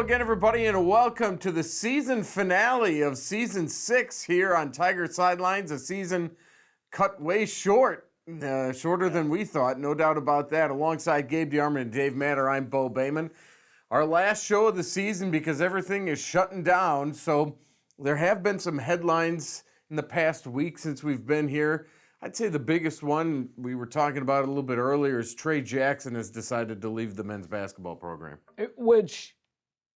again, everybody, and welcome to the season finale of Season 6 here on Tiger Sidelines. A season cut way short, shorter than we thought, no doubt about that. Alongside Gabe DeArmond and Dave Matter, I'm Bo Bayman. Our last show of the season because everything is shutting down, so there have been some headlines in the past week since we've been here. I'd say the biggest one, we were talking about it a little bit earlier, is Trey Jackson has decided to leave the men's basketball program. Which,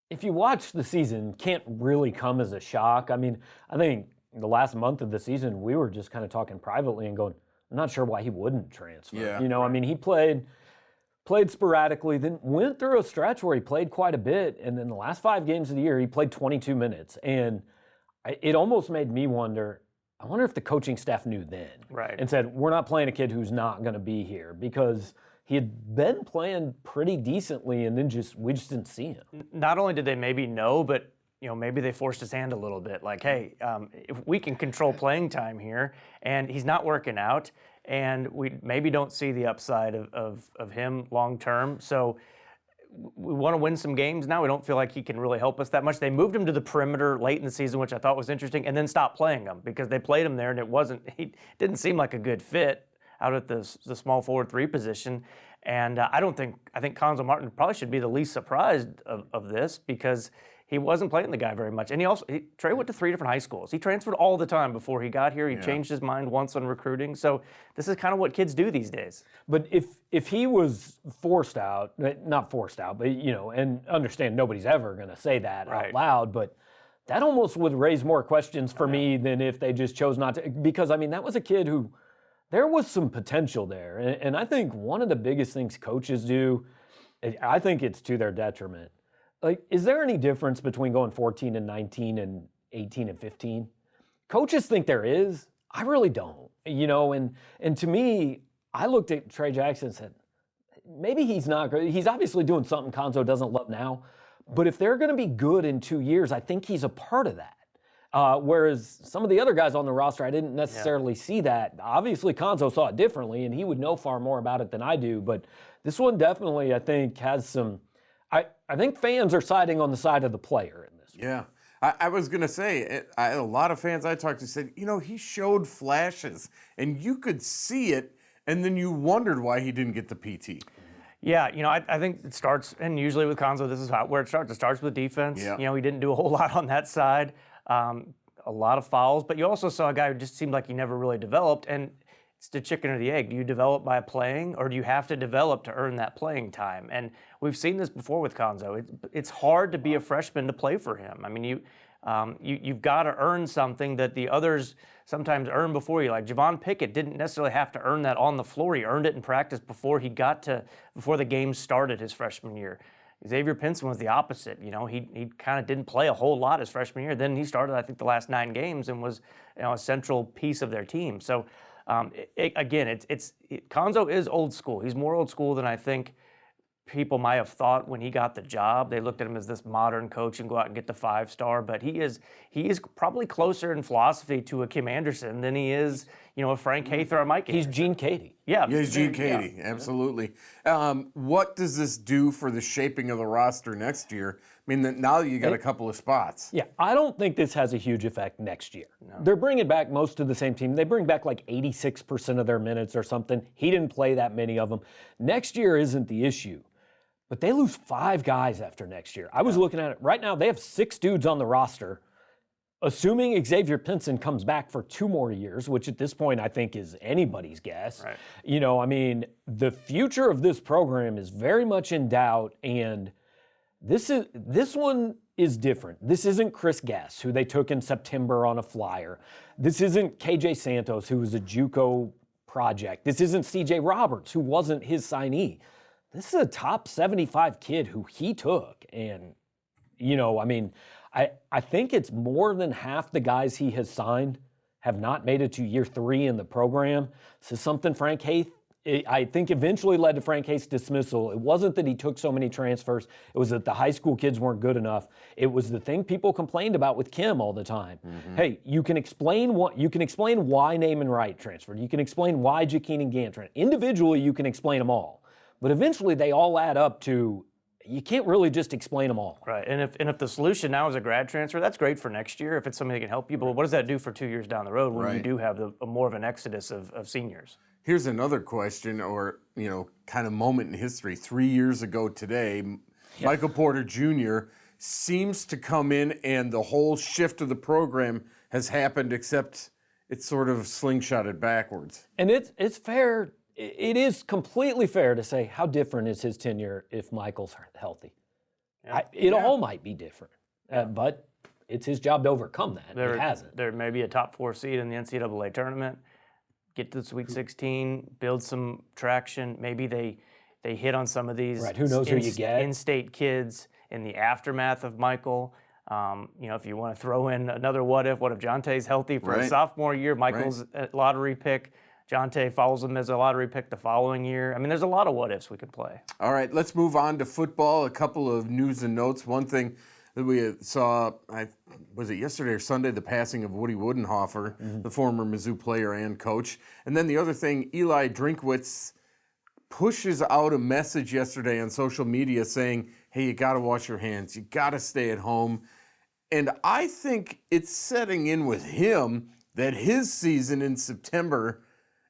if you watch the season, can't really come as a shock. I mean, I think the last month of the season, we were just kind of talking privately and going, I'm not sure why he wouldn't transfer. Yeah. You know, I mean, he played sporadically, then went through a stretch where he played quite a bit, and then the last 5 games of the year, he played 22 minutes. And it almost made me wonder, I wonder if the coaching staff knew then. Right. And said, we're not playing a kid who's not going to be here, because he had been playing pretty decently, and then we just didn't see him. Not only did they maybe know, but maybe they forced his hand a little bit. Like, hey, if we can control playing time here, and he's not working out, and we maybe don't see the upside of him long term. So we want to win some games now. We don't feel like he can really help us that much. They moved him to the perimeter late in the season, which I thought was interesting, and then stopped playing him because they played him there, and he didn't seem like a good fit out at the small forward 3 position. And I think Cuonzo Martin probably should be the least surprised of this, because he wasn't playing the guy very much. And Trey went to 3 different high schools. He transferred all the time before he got here. He changed his mind once on recruiting. So this is kind of what kids do these days. But if he was forced out, not forced out, but, and understand nobody's ever going to say that out loud, but that almost would raise more questions for me than if they just chose not to. Because, I mean, that was a kid who, there was some potential there. And I think one of the biggest things coaches do, I think it's to their detriment. Like, is there any difference between going 14 and 19 and 18 and 15? Coaches think there is. I really don't. And to me, I looked at Trey Jackson and said, maybe he's not good. He's obviously doing something Cuonzo doesn't love now. But if they're going to be good in 2 years, I think he's a part of that. Whereas some of the other guys on the roster, I didn't necessarily see that. Obviously, Cuonzo saw it differently, and he would know far more about it than I do. But this one definitely, I think, has some... I think fans are siding on the side of the player in this one. Yeah. I was going to say, a lot of fans I talked to said, he showed flashes, and you could see it, and then you wondered why he didn't get the PT. Yeah, I think it starts, and usually with Cuonzo, this is where it starts. It starts with defense. Yeah. He didn't do a whole lot on that side. A lot of fouls, but you also saw a guy who just seemed like he never really developed, and it's the chicken or the egg. Do you develop by playing, or do you have to develop to earn that playing time? And we've seen this before with Cuonzo. It's hard to be a freshman to play for him. I mean, you've got to earn something that the others sometimes earn before you. Like Javon Pickett didn't necessarily have to earn that on the floor. He earned it in practice before the game started his freshman year. Xavier Pinson was the opposite. He kind of didn't play a whole lot his freshman year. Then he started, I think, the last 9 games and was a central piece of their team. So Cuonzo is old school. He's more old school than I think people might have thought when he got the job. They looked at him as this modern coach and go out and get the 5-star, but he is probably closer in philosophy to a Kim Anderson than he is, a Frank Haith or a Mike Anderson. He's Gene Katie. Yeah, he's Gene Katie, absolutely. What does this do for the shaping of the roster next year? I mean, now you got a couple of spots. Yeah, I don't think this has a huge effect next year. No. They're bringing back most of the same team. They bring back like 86% of their minutes or something. He didn't play that many of them. Next year isn't the issue. But they lose 5 guys after next year. I was looking at it. Right now, they have 6 dudes on the roster. Assuming Xavier Pinson comes back for 2 more years, which at this point I think is anybody's guess. Right. The future of this program is very much in doubt, and this one is different. This isn't Chris Guess, who they took in September on a flyer. This isn't KJ Santos, who was a JUCO project. This isn't CJ Roberts, who wasn't his signee. This is a top 75 kid who he took. And, I think it's more than half the guys he has signed have not made it to year 3 in the program. This is something Frank Haith, I think, eventually led to Frank Haith's dismissal. It wasn't that he took so many transfers. It was that the high school kids weren't good enough. It was the thing people complained about with Kim all the time. Mm-hmm. Hey, you can explain why Naaman Wright transferred. You can explain why Jakeen and Gant transferred. Individually, you can explain them all. But eventually, they all add up to you can't really just explain them all. Right, and if the solution now is a grad transfer, that's great for next year if it's something that can help you. But what does that do for 2 years down the road when you do have more of an exodus of seniors? Here's another question, or kind of moment in history. 3 years ago today, Michael Porter Jr. seems to come in, and the whole shift of the program has happened, except it's sort of slingshotted backwards. And it's fair. It is completely fair to say, how different is his tenure if Michael's healthy? It all might be different, but it's his job to overcome that. It hasn't. There may be a top 4 seed in the NCAA tournament, get to the Sweet 16, build some traction. Maybe they hit on some of these who knows who you get? In-state kids in the aftermath of Michael. If you want to throw in another what if Jonte's healthy for his sophomore year, Michael's a lottery pick, Jonte follows him as a lottery pick the following year. I mean, there's a lot of what ifs we could play. All right, let's move on to football. A couple of news and notes. One thing that we saw, was it yesterday or Sunday, the passing of Woody Woodenhofer, the former Mizzou player and coach. And then the other thing, Eli Drinkwitz pushes out a message yesterday on social media saying, hey, you got to wash your hands. You got to stay at home. And I think it's setting in with him that his season in September,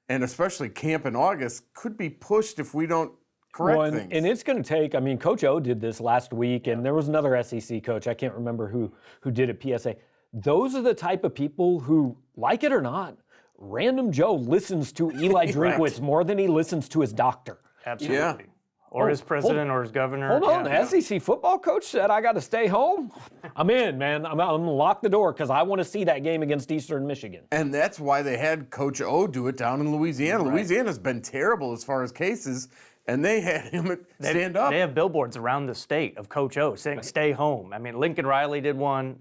and especially camp in August, could be pushed if we don't correct things. And it's going to take, Coach O did this last week, and there was another SEC coach, I can't remember who did a PSA. Those are the type of people who, like it or not, Random Joe listens to Eli Drinkwitz more than he listens to his doctor. Absolutely. Yeah. Or his president or his governor. Hold on, the SEC football coach said I got to stay home? I'm in, man. I'm going to lock the door because I want to see that game against Eastern Michigan. And that's why they had Coach O do it down in Louisiana. Right. Louisiana's been terrible as far as cases, and they had him stand up. They have billboards around the state of Coach O saying, stay home. I mean, Lincoln Riley did one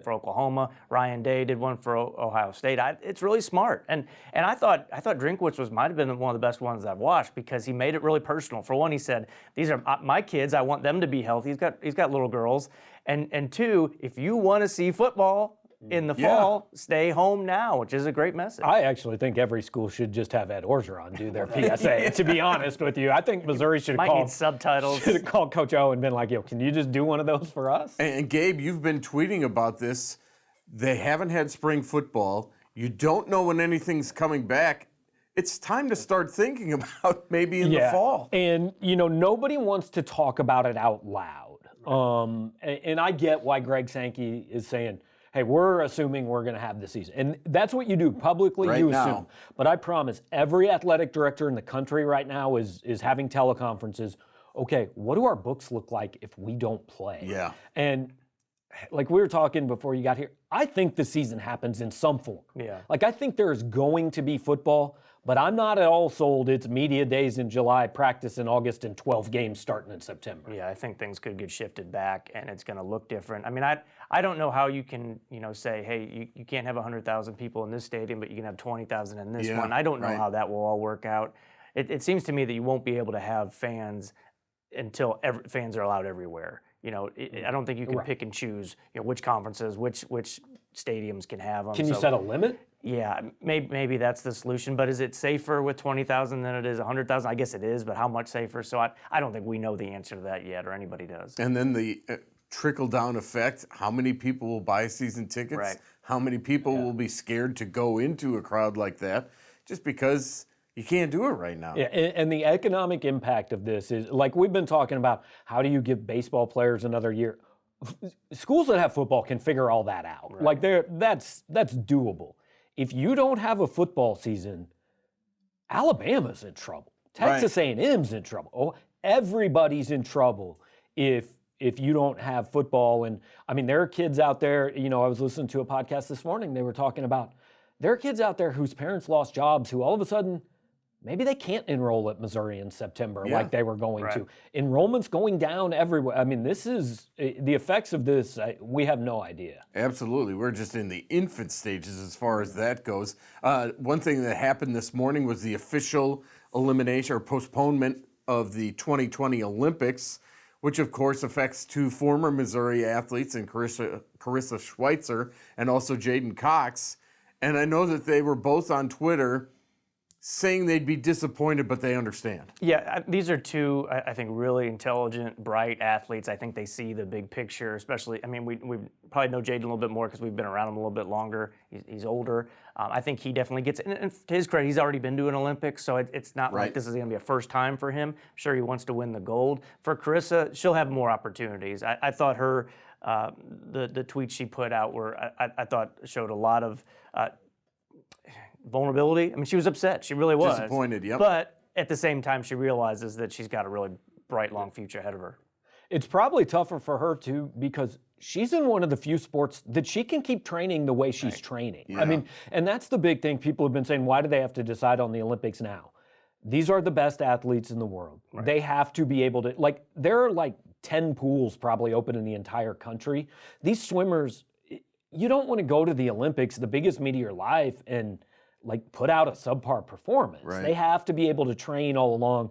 for Oklahoma. Ryan Day did one for Ohio State. It's really smart. And I thought Drinkwitz might have been one of the best ones I've watched because he made it really personal. For one, he said, these are my kids. I want them to be healthy. He's got little girls. And two, if you want to see football in the fall, stay home now, which is a great message. I actually think every school should just have Ed Orgeron do their PSA, to be honest with you. I think Missouri should have need subtitles. Should have called Coach O and been like, yo, can you just do one of those for us? And Gabe, you've been tweeting about this. They haven't had spring football. You don't know when anything's coming back. It's time to start thinking about maybe in the fall. And, nobody wants to talk about it out loud. And I get why Greg Sankey is saying, hey, we're assuming we're going to have the season. And that's what you do. Publicly, you assume. But I promise, every athletic director in the country right now is having teleconferences. Okay, what do our books look like if we don't play? Yeah. And like we were talking before you got here, I think the season happens in some form. Yeah. Like I think there's going to be football, but I'm not at all sold it's media days in July, practice in August, and 12 games starting in September. Yeah, I think things could get shifted back, and it's going to look different. I mean, I don't know how you can, say, hey, you can't have 100,000 people in this stadium, but you can have 20,000 in this one. I don't know how that will all work out. It seems to me that you won't be able to have fans until fans are allowed everywhere. I don't think you can pick and choose, which conferences, which stadiums can have them. Can you set a limit? Yeah, maybe that's the solution. But is it safer with 20,000 than it is 100,000? I guess it is, but how much safer? So I don't think we know the answer to that yet, or anybody does. And then the trickle-down effect, how many people will buy season tickets? Right. How many people will be scared to go into a crowd like that just because you can't do it right now? Yeah, and the economic impact of this is, like we've been talking about, how do you give baseball players another year? Schools that have football can figure all that out. Right. Like that's doable. If you don't have a football season, Alabama's in trouble. Texas A&M's in trouble. Oh, everybody's in trouble if you don't have football. And I mean, there are kids out there, I was listening to a podcast this morning, they were talking about, there are kids out there whose parents lost jobs who all of a sudden, maybe they can't enroll at Missouri in September like they were going to. Enrollment's going down everywhere. I mean, this is, the effects of this, we have no idea. Absolutely. We're just in the infant stages as far as that goes. One thing that happened this morning was the official elimination or postponement of the 2020 Olympics, which of course affects two former Missouri athletes, and Carissa Schweitzer and also Jaden Cox. And I know that they were both on Twitter saying they'd be disappointed, but they understand. Yeah, these are two, I think, really intelligent, bright athletes. I think they see the big picture, especially, I mean, we probably know Jaden a little bit more because we've been around him a little bit longer. He's older. I think he definitely gets it. And to his credit, he's already been to an Olympics, so it's not like this is going to be a first time for him. I'm sure he wants to win the gold. For Carissa, she'll have more opportunities. I thought her, the tweets she put out were, I thought showed a lot of vulnerability. I mean, she was upset. She really was. Disappointed, yep. But at the same time, she realizes that she's got a really bright, long future ahead of her. It's probably tougher for her, too, because she's in one of the few sports that she can keep training the way she's training. Yeah. I mean, and that's the big thing. People have been saying, why do they have to decide on the Olympics now? These are the best athletes in the world. Right. They have to be able to, like, there are like 10 pools probably open in the entire country. These swimmers, you don't want to go to the Olympics, the biggest meet of your life, and like put out a subpar performance. Right. They have to be able to train all along.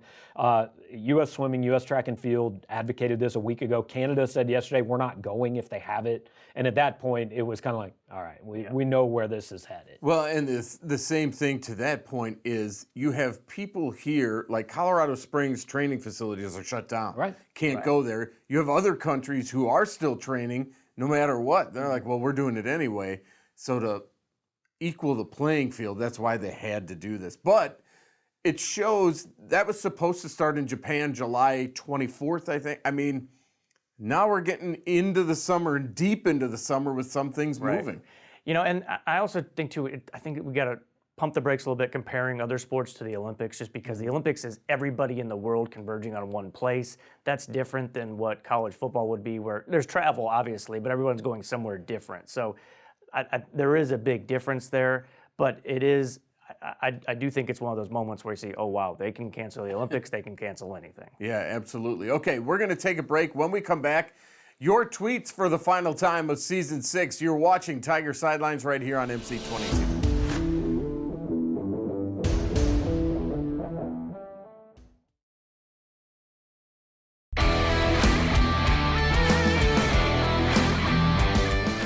U.S. Swimming, U.S. Track and Field advocated this a week ago. Canada said yesterday, we're not going if they have it. And at that point, it was kind of like, all right, we know where this is headed. Well, and the same thing to that point is you have people here, like Colorado Springs training facilities are shut down. Right. Can't go there. You have other countries who are still training no matter what. They're like, well, we're doing it anyway. So to equal the playing field, that's why they had to do this. But it shows that was supposed to start in Japan July 24th, I think. I mean, now we're getting into the summer, deep into the summer with some things moving. You know, and I also think, too, I think we got to pump the brakes a little bit comparing other sports to the Olympics, just because the Olympics is everybody in the world converging on one place. That's different than what college football would be, where there's travel, obviously, but everyone's going somewhere different. So there is a big difference there, but it is, I do think it's one of those moments where you see, oh, wow, they can cancel the Olympics, they can cancel anything. Yeah, absolutely. Okay, we're going to take a break. When we come back, your tweets for the final time of Season 6. You're watching Tiger Sidelines right here on MC22.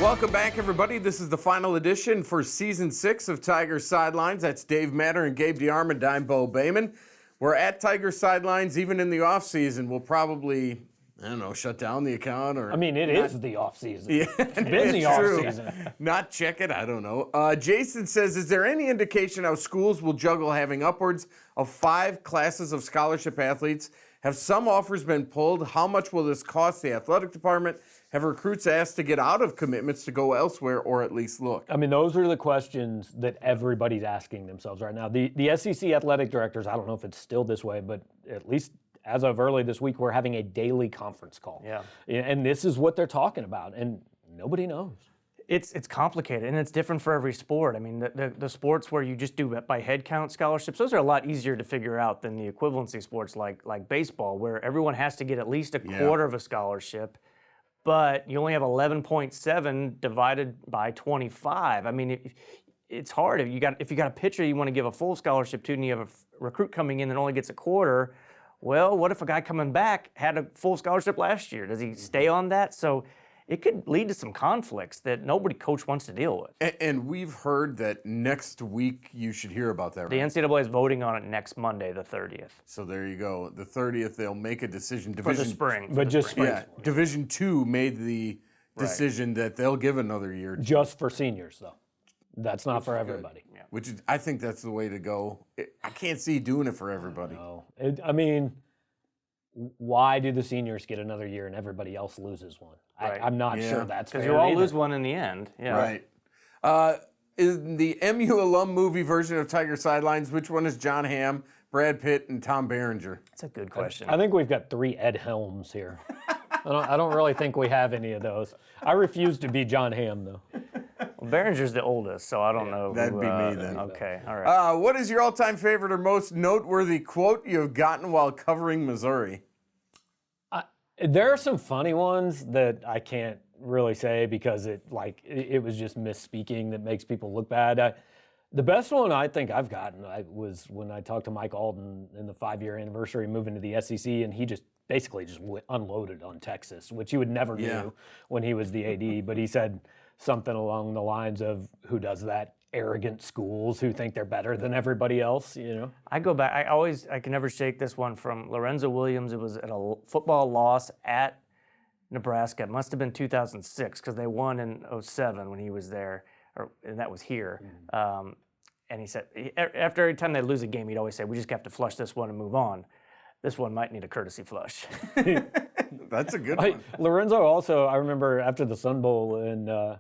Welcome back, everybody. This is the final edition for Season 6 of Tiger Sidelines. That's Dave Matter and Gabe DeArmond. I'm Bo Bayman. We're at Tiger Sidelines. Even in the off-season, we'll probably, I don't know, shut down the account or... I mean, it is the off-season. Yeah, it's been the off-season. Not check it, I don't know. Jason says, is there any indication how schools will juggle having upwards of 5 classes of scholarship athletes? Have some offers been pulled? How much will this cost the athletic department? Have recruits asked to get out of commitments to go elsewhere or at least look? I mean, those are the questions that everybody's asking themselves right now. The SEC athletic directors, I don't know if it's still this way, but at least as of early this week, we're having a daily conference call. Yeah. And this is what they're talking about, and nobody knows. It's complicated, and it's different for every sport. I mean, the sports where you just do it by head count scholarships, those are a lot easier to figure out than the equivalency sports like baseball, where everyone has to get at least a quarter of a scholarship, but you only have 11.7 divided by 25. I mean, it's hard. If you got a pitcher you want to give a full scholarship to, and you have a recruit coming in that only gets a quarter, well, what if a guy coming back had a full scholarship last year? Does he stay on that? So it could lead to some conflicts that coach wants to deal with. And we've heard that next week you should hear about that, right? The NCAA is voting on it next Monday, the 30th. So there you go. The 30th, they'll make a decision. For the spring. Yeah, Division II made the decision that they'll give another year. Just for seniors, though. That's not for everybody. Yeah. Which is, I think that's the way to go. I can't see doing it for everybody. No. I mean, why do the seniors get another year and everybody else loses one? Right. I'm not sure that's fair. Because you all either. lose one in the end. Yeah. Right. In the MU alum movie version of Tiger Sidelines, which one is John Hamm, Brad Pitt, and Tom Berenger? That's a good question. I think we've got 3 Ed Helms here. I don't really think we have any of those. I refuse to be John Hamm, though. Well, Berenger's the oldest, so I don't know. That'd be me then. Okay, all right. What is your all-time favorite or most noteworthy quote you have gotten while covering Missouri? There are some funny ones that I can't really say because it was just misspeaking that makes people look bad. The best one I think I've gotten was when I talked to Mike Alden in the 5-year anniversary moving to the SEC, and he just basically unloaded on Texas, which he would never do when he was the AD. But he said something along the lines of who does that? Arrogant schools who think they're better than everybody else, I go back. I can never shake this one from Lorenzo Williams. It was at a football loss at Nebraska. It must have been 2006 because they won in 07 when he was there, and that was here. And he said after every time they lose a game, he'd always say, "We just have to flush this one and move on. This one might need a courtesy flush." That's a good one. Lorenzo also, I remember after the Sun Bowl and.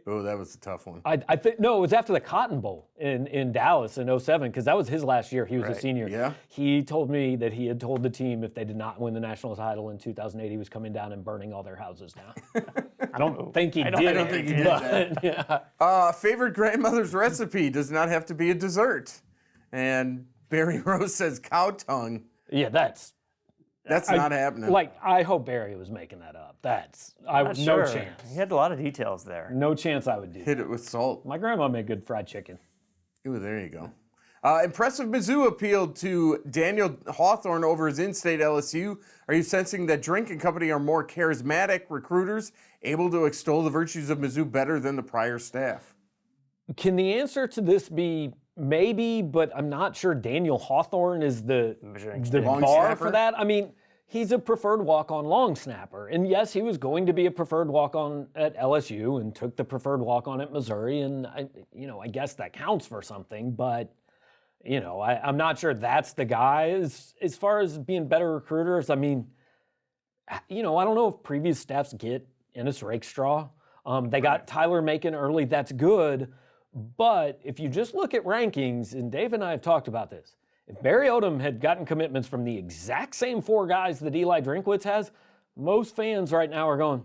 Oh, that was a tough one. I think no, it was after the Cotton Bowl in Dallas in 07 because that was his last year. He was a senior. Yeah. He told me that he had told the team if they did not win the national title in 2008, he was coming down and burning all their houses down. I don't think he did. I don't think he did that. Yeah. Favorite grandmother's recipe does not have to be a dessert. And Barry Rose says cow tongue. Yeah, that's not happening. Like, I hope Barry was making that up. No chance. He had a lot of details there. No chance I would do Hit that. it with salt. My grandma made good fried chicken. Ooh, there you go. Impressive Mizzou appealed to Daniel Hawthorne over his in-state LSU. Are you sensing that Drink and company are more charismatic recruiters, able to extol the virtues of Mizzou better than the prior staff? Can the answer to this be maybe, but I'm not sure Daniel Hawthorne is the Long bar snapper? for that? I mean, he's a preferred walk-on long snapper. And yes, he was going to be a preferred walk-on at LSU and took the preferred walk-on at Missouri. And, I guess that counts for something. But, I'm not sure that's the guy. As far as being better recruiters, I mean, I don't know if previous staffs get Ennis Rakestraw. They got Tyler Macon early. That's good. But if you just look at rankings, and Dave and I have talked about this, if Barry Odom had gotten commitments from the exact same 4 guys that Eli Drinkwitz has, most fans right now are going,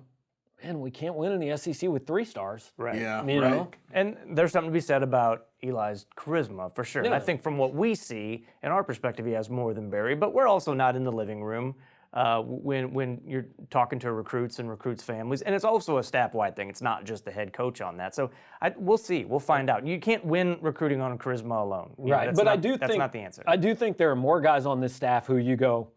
man, we can't win in the SEC with 3 stars. Right. Yeah, You know? And there's something to be said about Eli's charisma, for sure. And I Yeah. think from what we see, in our perspective, he has more than Barry, but we're also not in the living room when you're talking to recruits and recruits' families. And it's also a staff-wide thing. It's not just the head coach on that. So we'll see. We'll find out. You can't win recruiting on charisma alone. Right. That's But not, I do that's think not the answer. I do think there are more guys on this staff who you go,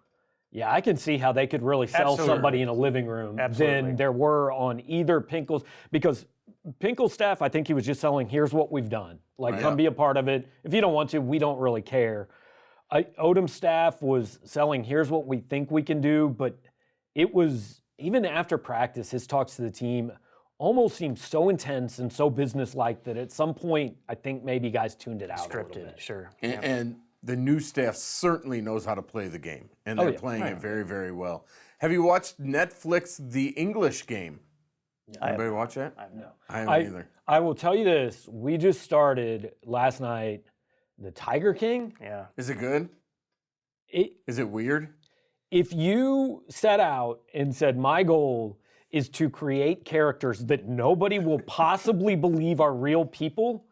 yeah, I can see how they could really sell Absolutely. somebody in a living room Absolutely. than there were on either Pinkel's. Because Pinkel's staff, I think he was just selling, here's what we've done. Like, come be a part of it. If you don't want to, we don't really care. Odom's staff was selling, here's what we think we can do. But it was, even after practice, his talks to the team almost seemed so intense and so businesslike that at some point, I think maybe guys tuned it out a little Scripted, bit. sure. And the new staff certainly knows how to play the game, and they're playing it very, very well. Have you watched Netflix The English Game? Anybody watch that? No. I haven't either. I will tell you this. We just started last night the Tiger King. Yeah. Is it good? Is it weird? If you set out and said, my goal is to create characters that nobody will possibly believe are real people,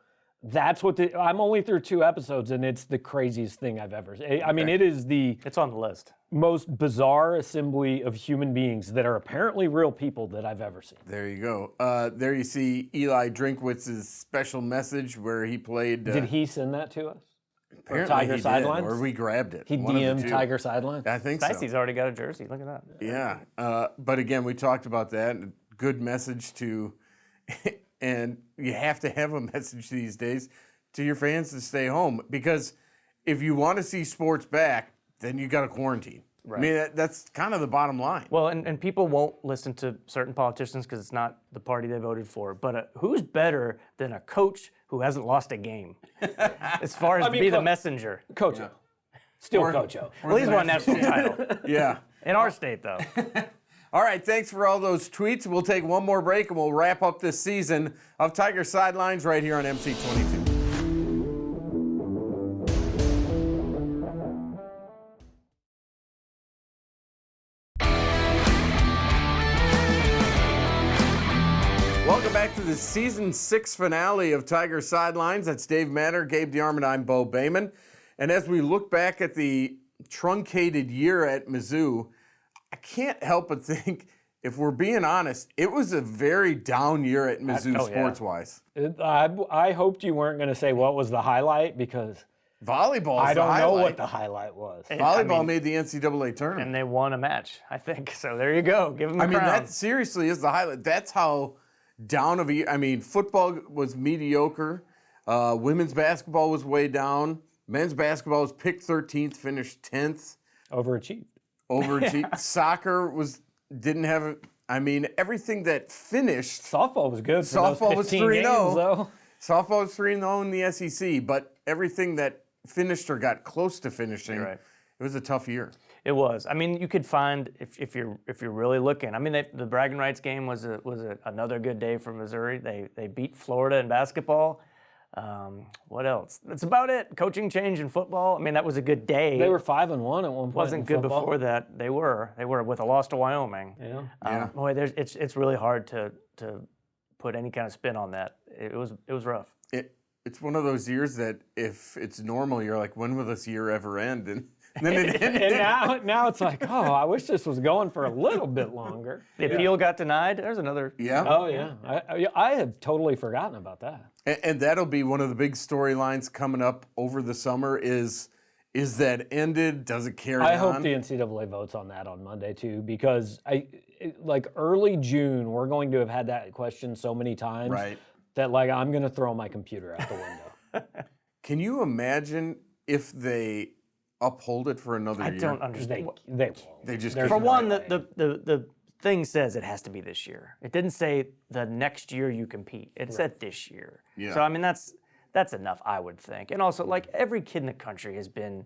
that's what I'm only through 2 episodes, and it's the craziest thing I've ever seen. I mean, it is the It's on the list. most bizarre assembly of human beings that are apparently real people that I've ever seen. There you go. There you see Eli Drinkwitz's special message where he played. Did he send that to us? Apparently Tiger he did, Sidelines? or we grabbed it. He One of the DM'd two. Tiger Sidelines? I think so. Dicey's already got a jersey. Look at that. Yeah. But again, we talked about that. Good message to, and you have to have a message these days to your fans to stay home, because if you want to see sports back, then you got to quarantine. Right. I mean, that's kind of the bottom line. Well, and people won't listen to certain politicians because it's not the party they voted for. But who's better than a coach who hasn't lost a game? As far as to be the messenger. Coach O. Still Coach O. Well, he's won a national title. Yeah. In our state, though. All right, thanks for all those tweets. We'll take one more break and we'll wrap up this season of Tiger Sidelines right here on MC22. Welcome back to the Season 6 finale of Tiger Sidelines. That's Dave Matter, Gabe DeArmond, I'm Bo Bayman. And as we look back at the truncated year at Mizzou, I can't help but think, if we're being honest, it was a very down year at Mizzou sports-wise. I hoped you weren't going to say what was the highlight, because Volleyball is I the don't know highlight. what the highlight was. Volleyball made the NCAA tournament. And they won a match, I think. So there you go. Give them a crown. That seriously is the highlight. That's how down of I mean, football was mediocre. Women's basketball was way down. Men's basketball was picked 13th, finished 10th. Overachieved. Soccer didn't have. I mean, everything that finished. Softball was good. For Softball those was 15 3-0. games, though. Softball was 3-0 in the SEC, but everything that finished or got close to finishing, Right. it was a tough year. It was. I mean, you could find if you're really looking. I mean, the bragging rights game was another good day for Missouri. They beat Florida in basketball. What else? That's about it. Coaching change in football. I mean, that was a good day. They were 5-1 at one point. Wasn't good football. before that. They were with a loss to Wyoming. Yeah. Boy, it's really hard to put any kind of spin on that. It was rough. It's one of those years that if it's normal, you're like, when will this year ever end? And then it ended. And now it's like, oh, I wish this was going for a little bit longer. The appeal got denied. There's another. Yeah. Oh, yeah. I have totally forgotten about that. And that'll be one of the big storylines coming up over the summer is that ended? Does it carry on? I hope the NCAA votes on that on Monday, too, because like early June, we're going to have had that question so many times Right. that like I'm going to throw my computer out the window. Can you imagine if they uphold it for another year? I don't understand. They won't. They just There's For keep no one, way. the thing says it has to be this year. It didn't say the next year you compete. It said this year. Yeah. So I mean that's enough, I would think. And also, like, every kid in the country has been,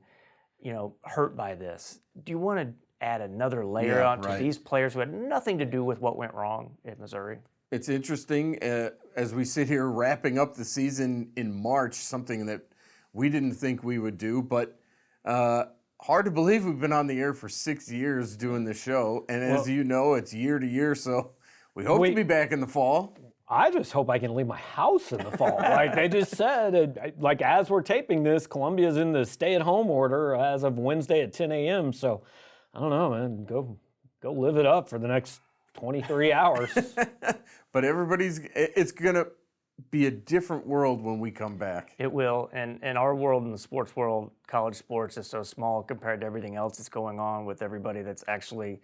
hurt by this. Do you want to add another layer Yeah, on to right. these players who had nothing to do with what went wrong at Missouri? It's interesting as we sit here wrapping up the season in March, something that we didn't think we would do, but hard to believe we've been on the air for 6 years doing the show. And as you know, it's year to year, so we hope to be back in the fall. I just hope I can leave my house in the fall. Like they just said, like as we're taping this, Columbia's in the stay-at-home order as of Wednesday at 10 a.m. So I don't know, man. Go live it up for the next 23 hours. But it's going to be a different world when we come back. It will, and our world in the sports world, college sports, is so small compared to everything else that's going on with everybody that's actually,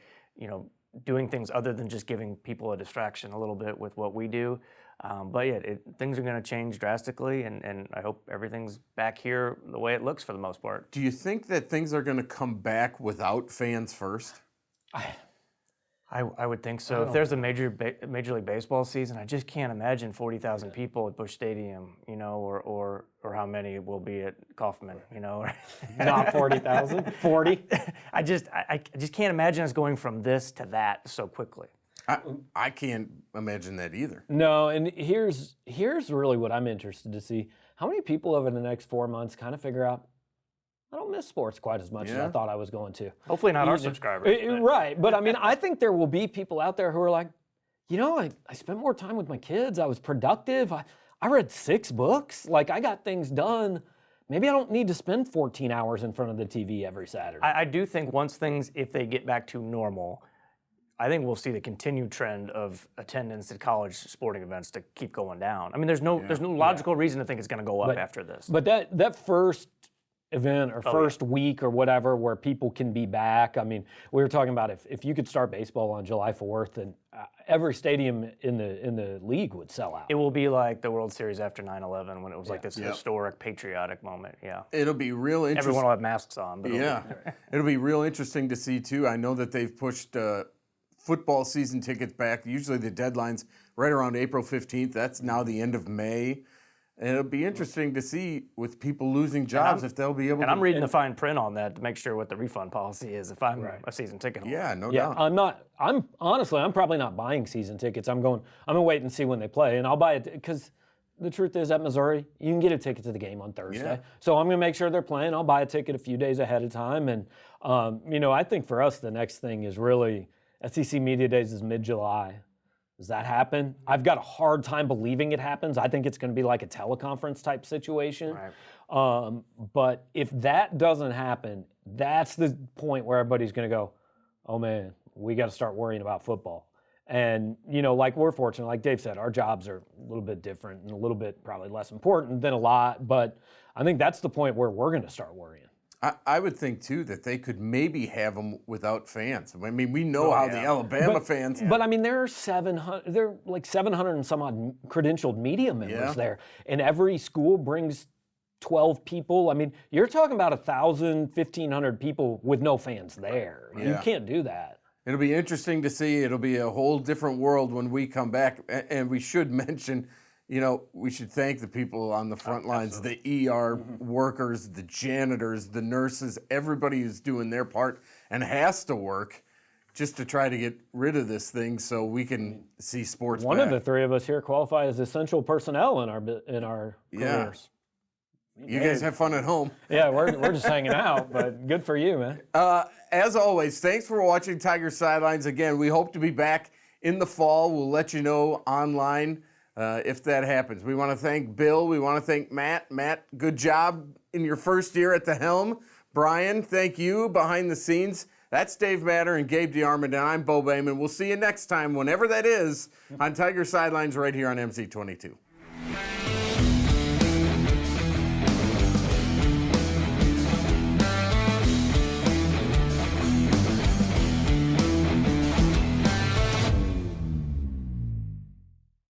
doing things other than just giving people a distraction a little bit with what we do. But yeah, things are going to change drastically, and I hope everything's back here the way it looks for the most part. Do you think that things are going to come back without fans first? I would think so. If there's a Major League Baseball season, I just can't imagine 40,000 people at Busch Stadium, or how many will be at Kauffman, Not 40,000, 40. I just can't imagine us going from this to that so quickly. I can't imagine that either. No, and here's really what I'm interested to see. How many people over the next 4 months kind of figure out, I don't miss sports quite as much as I thought I was going to. Hopefully not our subscribers. Right, but I mean, I think there will be people out there who are like, I spent more time with my kids. I was productive. I read 6 books. Like, I got things done. Maybe I don't need to spend 14 hours in front of the TV every Saturday. I do think if they get back to normal, I think we'll see the continued trend of attendance at college sporting events to keep going down. I mean, there's no logical reason to think it's going to go up after this. But that first event or first week or whatever where people can be back. I mean, we were talking about if you could start baseball on July 4th and every stadium in the league would sell out. It will be like the World Series after 9/11 when it was like this historic patriotic moment. Yeah. It'll be real interesting. Everyone will have masks on. But It'll be real interesting to see too. I know that they've pushed football season tickets back. Usually the deadline's right around April 15th. That's now the end of May. And it'll be interesting to see with people losing jobs if they'll be able to. And I'm reading the fine print on that to make sure what the refund policy is if I'm a season ticket holder. Yeah, no doubt. I'm probably not buying season tickets. I'm gonna wait and see when they play, and I'll buy it because the truth is at Missouri, you can get a ticket to the game on Thursday. Yeah. So I'm gonna make sure they're playing. I'll buy a ticket a few days ahead of time, and I think for us the next thing is really SEC Media Days is mid-July. Does that happen? I've got a hard time believing it happens. I think it's going to be like a teleconference type situation. Right. But if that doesn't happen, that's the point where everybody's going to go, oh man, we got to start worrying about football. And, like we're fortunate, like Dave said, our jobs are a little bit different and a little bit probably less important than a lot. But I think that's the point where we're going to start worrying. I would think too that they could maybe have them without fans. I mean, we know how the Alabama fans. But I mean, there are 700. There are like 700 and some odd credentialed media members there, and every school brings 12 people. I mean, you're talking about 1,000, 1,500 people with no fans there. Yeah. You can't do that. It'll be interesting to see. It'll be a whole different world when we come back. And we should mention, we should thank the people on the front lines, the ER workers, the janitors, the nurses, everybody who's doing their part and has to work just to try to get rid of this thing so we can see sports One back. of the three of us here qualify as essential personnel in our careers. You guys have fun at home. Yeah, we're just hanging out, but good for you, man. As always, thanks for watching Tiger Sidelines. Again, we hope to be back in the fall. We'll let you know online if that happens. We want to thank Bill. We want to thank Matt. Matt, good job in your first year at the helm. Brian, thank you behind the scenes. That's Dave Matter and Gabe DeArmond, and I'm Bo Bayman. We'll see you next time, whenever that is, on Tiger Sidelines right here on MC22.